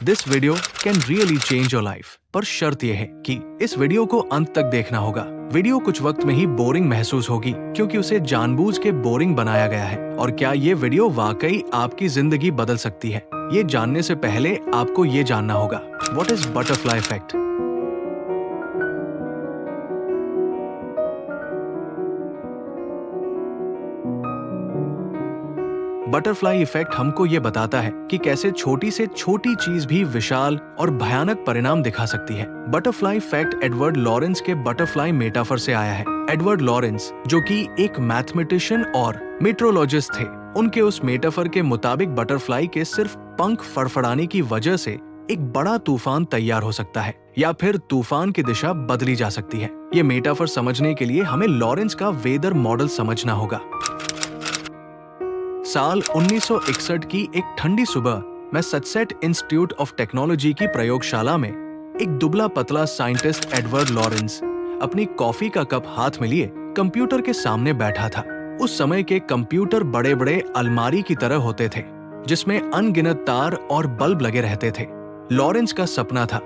This video can really change your life, पर शर्त यह है कि इस वीडियो को अंत तक देखना होगा। वीडियो कुछ वक्त में ही बोरिंग महसूस होगी क्योंकि उसे जानबूझ के बोरिंग बनाया गया है। और क्या ये वीडियो वाकई आपकी जिंदगी बदल सकती है, ये जानने से पहले आपको ये जानना होगा, what is butterfly effect. Butterfly effect हमको ये बताता है कि कैसे छोटी से छोटी चीज भी विशाल और भयानक परिणाम दिखा सकती है। बटरफ्लाई इफेक्ट एडवर्ड लॉरेंस के बटरफ्लाई मेटाफर से आया है। एडवर्ड लॉरेंस, जो कि एक मैथमेटिशियन और मीटरोलॉजिस्ट थे, उनके उस मेटाफर के मुताबिक बटरफ्लाई के सिर्फ पंख फड़फड़ाने की वजह से एक बड़ा तूफान तैयार हो सकता है या फिर तूफान की दिशा बदली जा सकती है। ये मेटाफर समझने के लिए हमें लॉरेंस का वेदर मॉडल समझना होगा। साल 1961 की एक ठंडी सुबह मैं सनसेट इंस्टीट्यूट ऑफ टेक्नोलॉजी की प्रयोगशाला में एक दुबला पतला साइंटिस्ट एडवर्ड लॉरेंस अपनी कॉफी का कप हाथ में लिए कंप्यूटर के सामने बैठा था। उस समय के कंप्यूटर बड़े बड़े अलमारी की तरह होते थे जिसमें अनगिनत तार और बल्ब लगे रहते थे। लॉरेंस का सपना था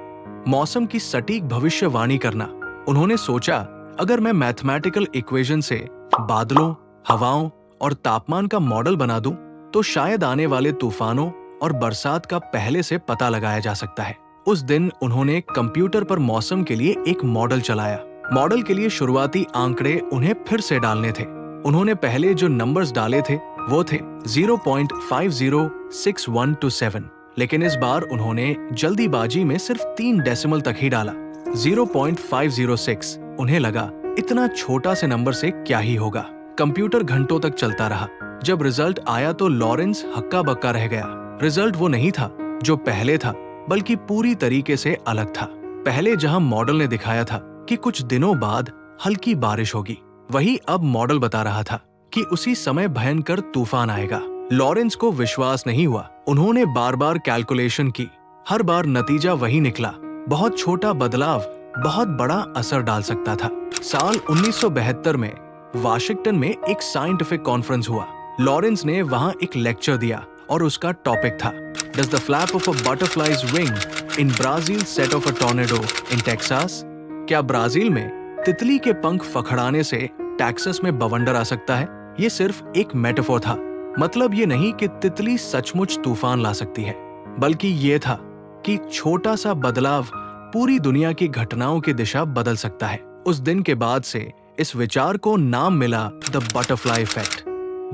मौसम की सटीक भविष्यवाणी करना। उन्होंने सोचा, अगर मैं मैथमेटिकल इक्वेशन से बादलों, हवाओं और तापमान का मॉडल बना दूं, तो शायद आने वाले तूफानों और बरसात का पहले से पता लगाया जा सकता है। उस दिन उन्होंने कंप्यूटर पर मौसम के लिए एक मॉडल चलाया। मॉडल के लिए शुरुआती आंकड़े उन्हें फिर से डालने थे। उन्होंने पहले जो नंबर्स डाले थे वो थे 0.506127, लेकिन इस बार उन्होंने जल्दीबाजी में सिर्फ 3 डेसिमल तक ही डाला, 0.506। उन्हें लगा इतना छोटा से नंबर से क्या ही होगा। कंप्यूटर घंटों तक चलता रहा। जब रिजल्ट आया तो लॉरेंस हक्का बक्का रह गया। रिजल्ट वो नहीं था जो पहले था, बल्कि पूरी तरीके से अलग था। पहले जहां मॉडल ने दिखाया था कि कुछ दिनों बाद हल्की बारिश होगी, वही अब मॉडल बता रहा था कि उसी समय भयंकर तूफान आएगा। लॉरेंस को विश्वास नहीं हुआ। उन्होंने बार बार कैलकुलेशन की, हर बार नतीजा वही निकला। बहुत छोटा बदलाव बहुत बड़ा असर डाल सकता था। साल 1972 में वाशिंगटन में एक साइंटिफिक कॉन्फ्रेंस हुआ। लॉरेंस ने वहां एक लेक्चर दिया और उसका टॉपिक था does the flap of a butterflies wing in Brazil set of a tornado in Texas. क्या ब्राजील में तितली के पंख फखड़ाने से टेक्सास में बवंडर आ सकता है? ये सिर्फ एक मेटाफोर था। मतलब ये नहीं कि तितली सचमुच तूफान ला सकती है, बल्कि ये था कि छोटा सा बदलाव पूरी दुनिया की घटनाओं की दिशा बदल सकता है। उस दिन के बाद से इस विचार को नाम मिला द बटरफ्लाई इफेक्ट।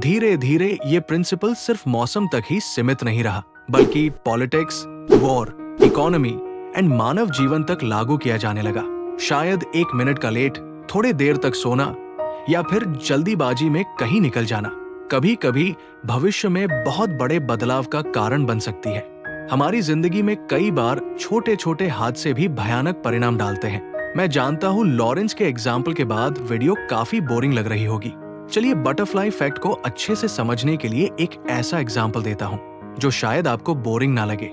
धीरे धीरे ये प्रिंसिपल सिर्फ मौसम तक ही सीमित नहीं रहा, बल्कि पॉलिटिक्स, वॉर, इकोनॉमी एंड मानव जीवन तक लागू किया जाने लगा। शायद 1 मिनट का लेट, थोड़े देर तक सोना या फिर जल्दीबाजी में कहीं निकल जाना कभी कभी भविष्य में बहुत बड़े बदलाव का कारण बन सकती है। हमारी जिंदगी में कई बार छोटे छोटे हादसे भी भयानक परिणाम डालते हैं। मैं जानता हूँ लॉरेंस के एग्जाम्पल के बाद वीडियो काफी बोरिंग लग रही होगी। चलिए बटरफ्लाई इफेक्ट को अच्छे से समझने के लिए एक ऐसा एग्जाम्पल देता हूँ जो शायद आपको बोरिंग ना लगे।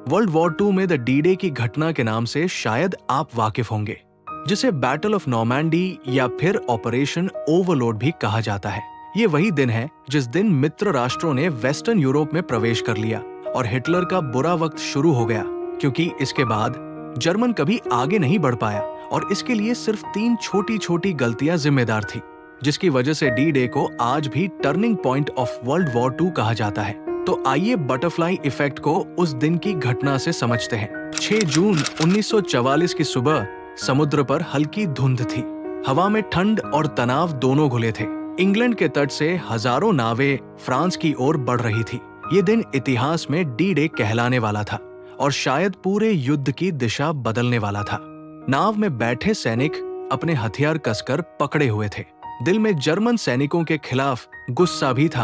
वर्ल्ड वॉर 2 में द डी-डे की घटना के नाम से शायद आप वाकिफ होंगे, जिसे बैटल ऑफ नॉर्मैंडी या फिर ऑपरेशन ओवरलॉर्ड भी कहा जाता है। ये वही दिन है जिस दिन मित्र राष्ट्रों ने वेस्टर्न यूरोप में प्रवेश कर लिया और हिटलर का बुरा वक्त शुरू हो गया, क्योंकि इसके बाद जर्मन कभी आगे नहीं बढ़ पाया और इसके लिए सिर्फ 3 छोटी छोटी गलतियां जिम्मेदार थी, जिसकी वजह से डी-डे को आज भी turning point of world war 2 कहा जाता है। तो आइए बटरफ्लाई इफेक्ट को उस दिन की घटना से समझते हैं। 6 जून 1944 की सुबह समुद्र पर हल्की धुंध थी। हवा में ठंड और तनाव दोनों घुले थे। इंग्लैंड के तट से हजारों नावें फ्रांस की ओर बढ़ रही थी। ये दिन इतिहास में डी-डे कहलाने वाला था और शायद पूरे युद्ध की दिशा बदलने वाला था। नाव में बैठे सैनिक अपने हथियार कसकर पकड़े हुए थे। दिल में जर्मन सैनिकों के खिलाफ गुस्सा भी था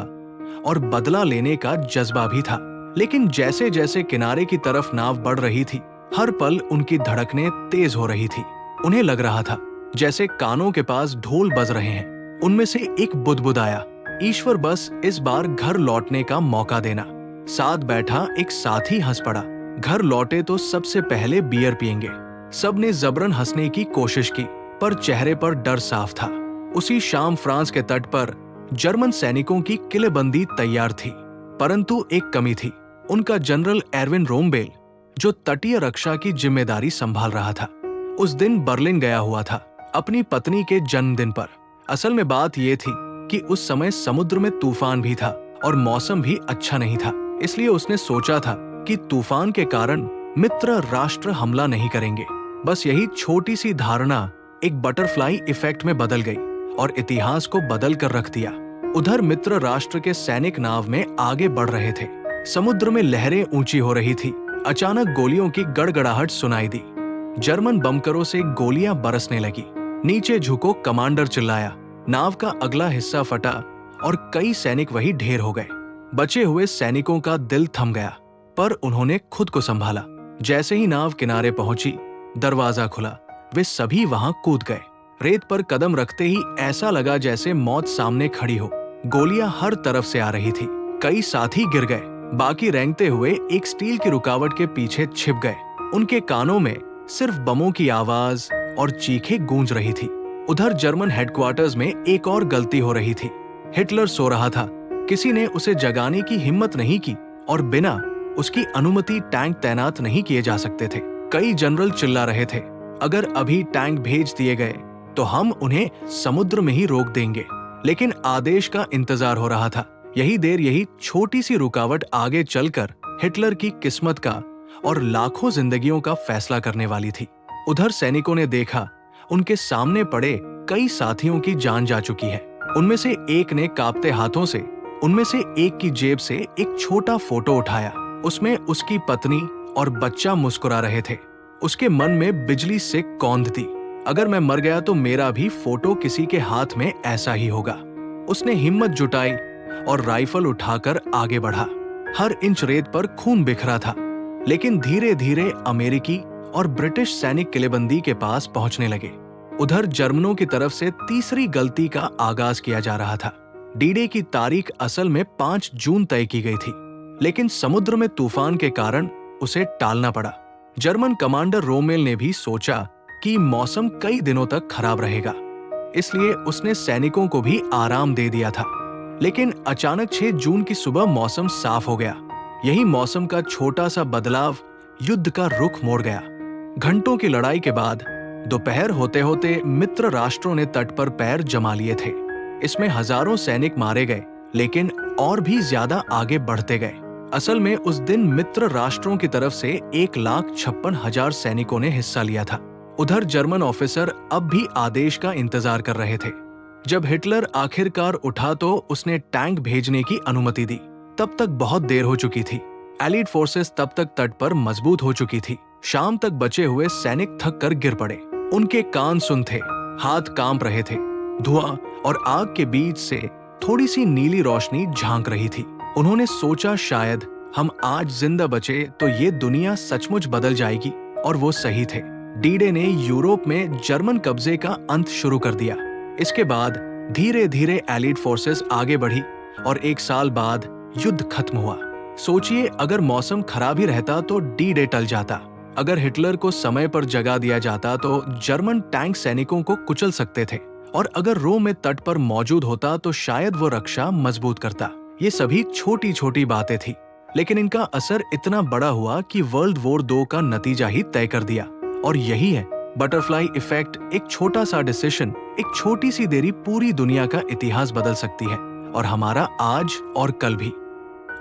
और बदला लेने का जज्बा भी था। लेकिन जैसे जैसे किनारे की तरफ नाव बढ़ रही थी, हर पल उनकी धड़कनें तेज हो रही थी। उन्हें लग रहा था जैसे कानों के पास ढोल बज रहे हैं। उनमें से एक बुदबुद आया, ईश्वर बस इस बार घर लौटने का मौका देना। साथ बैठा एक साथी हंस पड़ा, घर लौटे तो सबसे पहले बियर पिएंगे। सबने जबरन हंसने की कोशिश की, पर चेहरे पर डर साफ था। उसी शाम फ्रांस के तट पर जर्मन सैनिकों की किलेबंदी तैयार थी, परंतु एक कमी थी। उनका जनरल एरविन रोमबेल, जो तटीय रक्षा की जिम्मेदारी संभाल रहा था, उस दिन बर्लिन गया हुआ था अपनी पत्नी के जन्मदिन पर। असल में बात यह थी कि उस समय समुद्र में तूफान भी था और मौसम भी अच्छा नहीं था, इसलिए उसने सोचा था कि तूफान के कारण मित्र राष्ट्र हमला नहीं करेंगे। बस यही छोटी सी धारणा एक बटरफ्लाई इफेक्ट में बदल गई और इतिहास को बदल कर रख दिया। उधर मित्र राष्ट्र के सैनिक नाव में आगे बढ़ रहे थे। समुद्र में लहरें ऊंची हो रही थी। अचानक गोलियों की गड़गड़ाहट सुनाई दी। जर्मन बमकरों से गोलियां बरसने लगी। नीचे झुको, कमांडर चिल्लाया। नाव का अगला हिस्सा फटा और कई सैनिक वही ढेर हो गए। बचे हुए सैनिकों का दिल थम गया, पर उन्होंने खुद को संभाला। जैसे ही नाव किनारे पहुंची, दरवाजा खुला। वे सभी वहां कूद गए। रेत पर कदम रखते ही ऐसा लगा जैसे मौत सामने खड़ी हो। गोलियां हर तरफ से आ रही थी। कई साथी गिर गए। बाकी रेंगते हुए एक स्टील की रुकावट के पीछे छिप गए। उनके कानों में सिर्फ बमों की आवाज और चीखें गूंज रही थी। उधर जर्मन हेडक्वार्टर्स में एक और गलती हो रही थी। हिटलर सो रहा था। किसी ने उसे जगाने की हिम्मत नहीं की और बिना उसकी अनुमति टैंक तैनात नहीं किए जा सकते थे। कई जनरल चिल्ला रहे थे, अगर अभी टैंक भेज दिए गए तो हम उन्हें समुद्र में ही रोक देंगे। लेकिन आदेश का इंतजार हो रहा था। यही देर, यही छोटी सी रुकावट आगे चलकर हिटलर की किस्मत का और लाखों जिंदगियों का फैसला करने वाली थी। उधर सैनिकों ने देखा, उनके सामने पड़े कई साथियों की जान जा चुकी है। उनमें से एक ने कांपते हाथों से उनमें से एक की जेब से एक छोटा फोटो उठाया। उसमें उसकी पत्नी और बच्चा मुस्कुरा रहे थे। उसके मन में बिजली से कौंध थी, अगर मैं मर गया तो मेरा भी फोटो किसी के हाथ में ऐसा ही होगा। उसने हिम्मत जुटाई और राइफल उठाकर आगे बढ़ा। हर इंच रेत पर खून बिखरा था, लेकिन धीरे धीरे अमेरिकी और ब्रिटिश सैनिक किलेबंदी के पास पहुंचने लगे। उधर जर्मनों की तरफ से तीसरी गलती का आगाज किया जा रहा था। डी-डे की तारीख असल में 5 जून तय की गई थी, लेकिन समुद्र में तूफान के कारण उसे टालना पड़ा। जर्मन कमांडर रोमेल ने भी सोचा कि मौसम कई दिनों तक खराब रहेगा, इसलिए उसने सैनिकों को भी आराम दे दिया था। लेकिन अचानक 6 जून की सुबह मौसम साफ हो गया। यही मौसम का छोटा सा बदलाव युद्ध का रुख मोड़ गया। घंटों की लड़ाई के बाद दोपहर होते होते मित्र राष्ट्रों ने तट पर पैर जमा लिए थे। इसमें हजारों सैनिक मारे गए, लेकिन और भी ज्यादा आगे बढ़ते गए। असल में उस दिन मित्र राष्ट्रों की तरफ से 1,56,000 सैनिकों ने हिस्सा लिया था। उधर जर्मन ऑफिसर अब भी आदेश का इंतजार कर रहे थे। जब हिटलर आखिरकार उठा तो उसने टैंक भेजने की अनुमति दी। तब तक बहुत देर हो चुकी थी। एलिड फोर्सेस तब तक तट पर मजबूत हो चुकी थी। शाम तक बचे हुए सैनिक थक कर गिर पड़े। उनके कान सुन थे, हाथ कांप रहे थे। धुआं और आग के बीच से थोड़ी सी नीली रोशनी झांक रही थी। उन्होंने सोचा, शायद हम आज जिंदा बचे तो ये दुनिया सचमुच बदल जाएगी, और वो सही थे। डी-डे ने यूरोप में जर्मन कब्जे का अंत शुरू कर दिया। इसके बाद धीरे धीरे एलिड फोर्सेस आगे बढ़ी और 1 साल बाद युद्ध खत्म हुआ। सोचिए, अगर मौसम खराब ही रहता तो डी-डे टल जाता। अगर हिटलर को समय पर जगा दिया जाता तो जर्मन टैंक सैनिकों को कुचल सकते थे, और अगर रोम में तट पर मौजूद होता तो शायद वो रक्षा मजबूत करता। ये सभी छोटी छोटी बातें थी, लेकिन इनका असर इतना बड़ा हुआ कि वर्ल्ड वॉर 2 का नतीजा ही तय कर दिया। और यही है बटरफ्लाई इफेक्ट। एक छोटा सा डिसीजन, एक छोटी सी देरी पूरी दुनिया का इतिहास बदल सकती है, और हमारा आज और कल भी।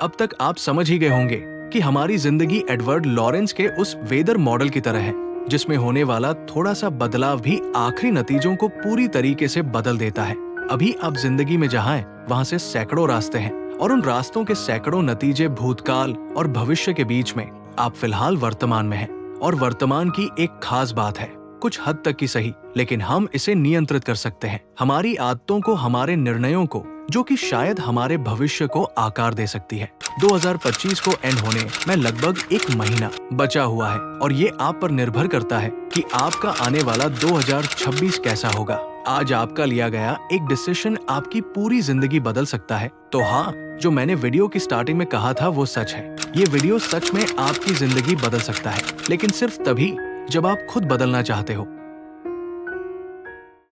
अब तक आप समझ ही गए होंगे कि हमारी जिंदगी एडवर्ड लॉरेंस के उस वेदर मॉडल की तरह है, जिसमें होने वाला थोड़ा सा बदलाव भी आखिरी नतीजों को पूरी तरीके से बदल देता है। अभी आप जिंदगी में जहाँ हैं, वहाँ से सैकड़ों रास्ते हैं, और उन रास्तों के सैकड़ों नतीजे भूतकाल और भविष्य के बीच में। आप फिलहाल वर्तमान में हैं, और वर्तमान की एक खास बात है, कुछ हद तक की सही, लेकिन हम इसे नियंत्रित कर सकते हैं। हमारी आदतों को, हमारे निर्णयों को, जो कि शायद हमारे भविष्य को आकार दे सकती है। 2025 को एंड होने में लगभग 1 महीना बचा हुआ है, और ये आप पर निर्भर करता है कि आपका आने वाला 2026 कैसा होगा। आज आपका लिया गया एक डिसीजन आपकी पूरी जिंदगी बदल सकता है। तो हाँ, जो मैंने वीडियो की स्टार्टिंग में कहा था वो सच है। ये वीडियो सच में आपकी जिंदगी बदल सकता है, लेकिन सिर्फ तभी जब आप खुद बदलना चाहते हो।